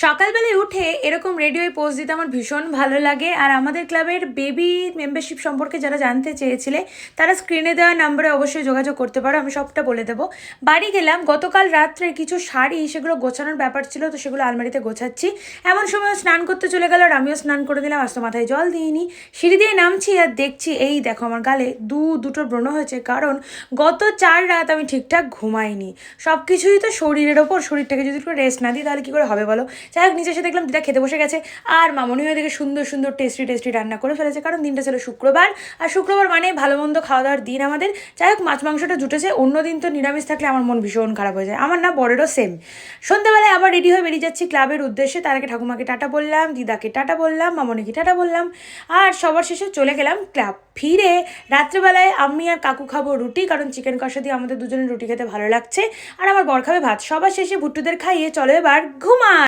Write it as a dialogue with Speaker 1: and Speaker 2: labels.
Speaker 1: সকালবেলায় উঠে এরকম রেডি হয়ে পোস্ট দিতে আমার ভীষণ ভালো লাগে। আর আমাদের ক্লাবের বেবি মেম্বারশিপ সম্পর্কে যারা জানতে চেয়েছিলে তারা স্ক্রিনে দেওয়া নাম্বারে অবশ্যই যোগাযোগ করতে পারো, আমি সবটা বলে দেবো। বাড়ি গেলাম গতকাল রাত্রে, কিছু শাড়ি সেগুলো গোছানোর ব্যাপার ছিল, তো সেগুলো আলমারিতে গোছাচ্ছি। এমন সময় স্নান করতে চলে গেল আর আমিও স্নান করে দিলাম। আজ তো মাথায় জল দিইনি। সিঁড়ি দিয়ে নামছি আর দেখছি এই দেখো আমার গালে দুটো ব্রণ হয়েছে, কারণ গত 4 রাত আমি ঠিকঠাক ঘুমাইনি। সব কিছুই তো শরীরের ওপর, শরীরটাকে যদি একটু রেস্ট না দিই তাহলে কী করে হবে বলো। যাই হোক, নিচে এসে দেখলাম দিদা খেতে বসে গেছে, আর মামনি হয়ে দেখে সুন্দর সুন্দর টেস্টি রান্না করে ফেলেছে, কারণ দিনটা ছিল শুক্রবার, আর শুক্রবার মানে ভালো মন্দ খাওয়া দাওয়ার দিন আমাদের। যাই হোক, মাছ মাংসটা জুটেছে। অন্য দিন তো নিরামিষ থাকলে আমার মন ভীষণ খারাপ হয়ে যায়, আমার না বরেরও সেম। সন্ধ্যাবেলায় আবার রেডি হয়ে বেরিয়ে যাচ্ছি ক্লাবের উদ্দেশ্যে। তার আগে ঠাকুমাকে টাটা বললাম, দিদাকে টাটা বললাম, মামনিকে টাটা বললাম, আর সবার শেষে চলে গেলাম ক্লাব। ফিরে রাত্রেবেলায় আমি আর কাকু খাবো রুটি, কারণ চিকেন কষা দিয়ে আমাদের দুজনের রুটি খেতে ভালো লাগছে, আর আমার বর খাবে ভাত। সবার শেষে ভুট্টুদের খাইয়ে চলো এবার ঘুমা।